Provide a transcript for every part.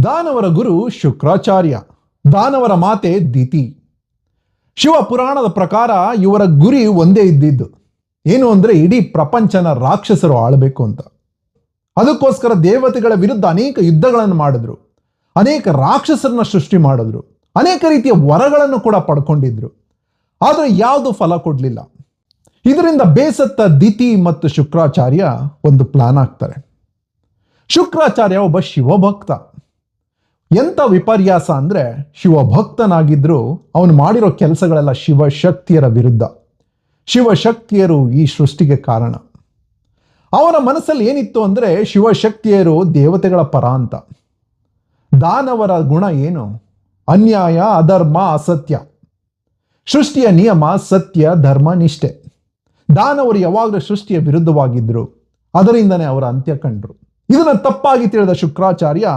ದಾನವರ ಗುರು ಶುಕ್ರಾಚಾರ್ಯ, ದಾನವರ ಮಾತೆ ದಿತಿ. ಶಿವ ಪುರಾಣದ ಪ್ರಕಾರ ಇವರ ಗುರಿ ಒಂದೇ ಇದ್ದಿದ್ದು, ಏನು ಅಂದ್ರೆ ಇಡೀ ಪ್ರಪಂಚನ ರಾಕ್ಷಸರು ಆಳಬೇಕು ಅಂತ. ಅದಕ್ಕೋಸ್ಕರ ದೇವತೆಗಳ ವಿರುದ್ಧ ಅನೇಕ ಯುದ್ಧಗಳನ್ನು ಮಾಡಿದ್ರು, ಅನೇಕ ರಾಕ್ಷಸರನ್ನ ಸೃಷ್ಟಿ ಮಾಡಿದ್ರು, ಅನೇಕ ರೀತಿಯ ವರಗಳನ್ನು ಕೂಡ ಪಡ್ಕೊಂಡಿದ್ರು. ಆದರೆ ಯಾವುದು ಫಲ ಕೊಡಲಿಲ್ಲ. ಇದರಿಂದ ಬೇಸತ್ತ ದಿತಿ ಮತ್ತು ಶುಕ್ರಾಚಾರ್ಯ ಒಂದು ಪ್ಲಾನ್ ಆಗ್ತಾರೆ. ಶುಕ್ರಾಚಾರ್ಯ ಒಬ್ಬ ಶಿವಭಕ್ತ. ಎಂಥ ವಿಪರ್ಯಾಸ ಅಂದ್ರೆ, ಶಿವಭಕ್ತನಾಗಿದ್ರು ಅವನು ಮಾಡಿರೋ ಕೆಲಸಗಳೆಲ್ಲ ಶಿವಶಕ್ತಿಯರ ವಿರುದ್ಧ. ಶಿವಶಕ್ತಿಯರು ಈ ಸೃಷ್ಟಿಗೆ ಕಾರಣ. ಅವನ ಮನಸ್ಸಲ್ಲಿ ಏನಿತ್ತು ಅಂದ್ರೆ, ಶಿವಶಕ್ತಿಯರು ದೇವತೆಗಳ ಪರ ಅಂತ. ದಾನವರ ಗುಣ ಏನು? ಅನ್ಯಾಯ, ಅಧರ್ಮ, ಅಸತ್ಯ. ಸೃಷ್ಟಿಯ ನಿಯಮ ಸತ್ಯ, ಧರ್ಮ, ನಿಷ್ಠೆ. ದಾನವರು ಯಾವಾಗಲೂ ಸೃಷ್ಟಿಯ ವಿರುದ್ಧವಾಗಿದ್ರು, ಅದರಿಂದನೇ ಅವರ ಅಂತ್ಯ ಕಂಡ್ರು. ಇದನ್ನು ತಪ್ಪಾಗಿ ತಿಳಿದ ಶುಕ್ರಾಚಾರ್ಯ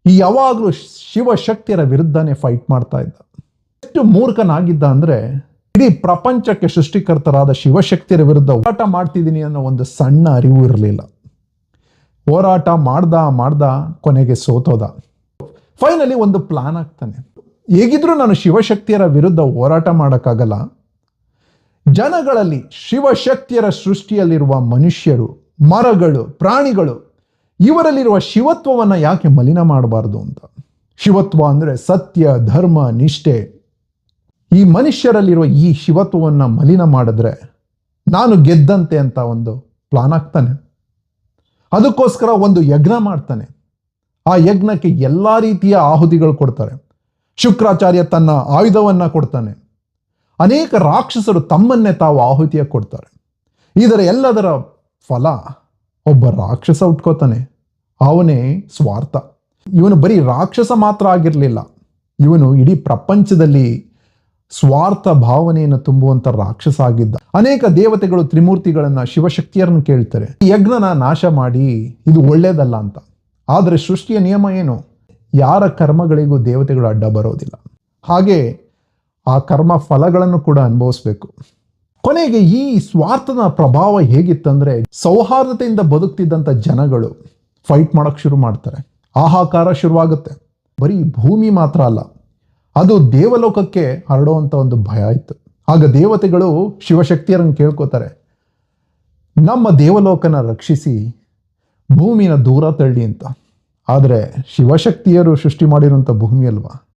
ಯಾವಾಗಲೂ ಶಿವಶಕ್ತಿಯರ ವಿರುದ್ಧನೇ ಫೈಟ್ ಮಾಡ್ತಾ ಇದ್ದ. ಎಷ್ಟು ಮೂರ್ಖನಾಗಿದ್ದ ಅಂದ್ರೆ, ಇಡೀ ಪ್ರಪಂಚಕ್ಕೆ ಸೃಷ್ಟಿಕರ್ತರಾದ ಶಿವಶಕ್ತಿಯರ ವಿರುದ್ಧ ಹೋರಾಟ ಮಾಡ್ತಿದ್ದೀನಿ ಅನ್ನೋ ಒಂದು ಸಣ್ಣ ಅರಿವು ಇರಲಿಲ್ಲ. ಹೋರಾಟ ಮಾಡ್ದ ಕೊನೆಗೆ ಸೋತೋದ. ಫೈನಲಿ ಒಂದು ಪ್ಲಾನ್ ಆಗ್ತಾನೆ. ಹೇಗಿದ್ರೂ ನಾನು ಶಿವಶಕ್ತಿಯರ ವಿರುದ್ಧ ಹೋರಾಟ ಮಾಡೋಕ್ಕಾಗಲ್ಲ, ಜನಗಳಲ್ಲಿ ಶಿವಶಕ್ತಿಯರ ಸೃಷ್ಟಿಯಲ್ಲಿರುವ ಮನುಷ್ಯರು, ಮರಗಳು, ಪ್ರಾಣಿಗಳು, ಇವರಲ್ಲಿರುವ ಶಿವತ್ವವನ್ನು ಯಾಕೆ ಮಲಿನ ಮಾಡಬಾರ್ದು ಅಂತ. ಶಿವತ್ವ ಅಂದರೆ ಸತ್ಯ, ಧರ್ಮ, ನಿಷ್ಠೆ. ಈ ಮನುಷ್ಯರಲ್ಲಿರುವ ಈ ಶಿವತ್ವವನ್ನು ಮಲಿನ ಮಾಡಿದ್ರೆ ನಾನು ಗೆದ್ದಂತೆ ಅಂತ ಒಂದು ಪ್ಲಾನ್ ಆಗ್ತಾನೆ. ಅದಕ್ಕೋಸ್ಕರ ಒಂದು ಯಜ್ಞ ಮಾಡ್ತಾನೆ. ಆ ಯಜ್ಞಕ್ಕೆ ಎಲ್ಲ ರೀತಿಯ ಆಹುತಿಗಳು ಕೊಡ್ತಾರೆ. ಶುಕ್ರಾಚಾರ್ಯ ತನ್ನ ಆಯುಧವನ್ನ ಕೊಡ್ತಾನೆ. ಅನೇಕ ರಾಕ್ಷಸರು ತಮ್ಮನ್ನೇ ತಾವು ಆಹುತಿಯ ಕೊಡ್ತಾರೆ. ಇದರ ಎಲ್ಲದರ ಫಲ ಒಬ್ಬ ರಾಕ್ಷಸ ಉಟ್ಕೋತಾನೆ. ಅವನೇ ಸ್ವಾರ್ಥ. ಇವನು ಬರೀ ರಾಕ್ಷಸ ಮಾತ್ರ ಆಗಿರಲಿಲ್ಲ, ಇವನು ಇಡೀ ಪ್ರಪಂಚದಲ್ಲಿ ಸ್ವಾರ್ಥ ಭಾವನೆಯನ್ನು ತುಂಬುವಂತ ರಾಕ್ಷಸ ಆಗಿದ್ದ. ಅನೇಕ ದೇವತೆಗಳು, ತ್ರಿಮೂರ್ತಿಗಳನ್ನ, ಶಿವಶಕ್ತಿಯರನ್ನು ಕೇಳ್ತಾರೆ, ಈ ಯಜ್ಞನ ನಾಶ ಮಾಡಿ, ಇದು ಒಳ್ಳೇದಲ್ಲ ಅಂತ. ಆದರೆ ಸೃಷ್ಟಿಯ ನಿಯಮ ಏನು? ಯಾರ ಕರ್ಮಗಳಿಗೂ ದೇವತೆಗಳು ಅಡ್ಡ ಬರೋದಿಲ್ಲ. ಹಾಗೆ ಆ ಕರ್ಮ ಫಲಗಳನ್ನು ಕೂಡ ಅನುಭವಿಸ್ಬೇಕು. ಕೊನೆಗೆ ಈ ಸ್ವಾರ್ಥದ ಪ್ರಭಾವ ಹೇಗಿತ್ತಂದ್ರೆ, ಸೌಹಾರ್ದತೆಯಿಂದ ಬದುಕ್ತಿದ್ದಂಥ ಜನಗಳು ಫೈಟ್ ಮಾಡಕ್ ಶುರು ಮಾಡ್ತಾರೆ. ಹಾಹಾಕಾರ ಶುರುವಾಗುತ್ತೆ. ಬರೀ ಭೂಮಿ ಮಾತ್ರ ಅಲ್ಲ, ಅದು ದೇವಲೋಕಕ್ಕೆ ಹರಡುವಂಥ ಒಂದು ಭಯ ಇತ್ತು. ಆಗ ದೇವತೆಗಳು ಶಿವಶಕ್ತಿಯರನ್ನು ಕೇಳ್ಕೋತಾರೆ, ನಮ್ಮ ದೇವಲೋಕನ ರಕ್ಷಿಸಿ, ಭೂಮಿನ ದೂರ ತಳ್ಳಿ ಅಂತ. ಆದರೆ ಶಿವಶಕ್ತಿಯರು ಸೃಷ್ಟಿ ಮಾಡಿರುವಂಥ ಭೂಮಿ ಅಲ್ವಾ,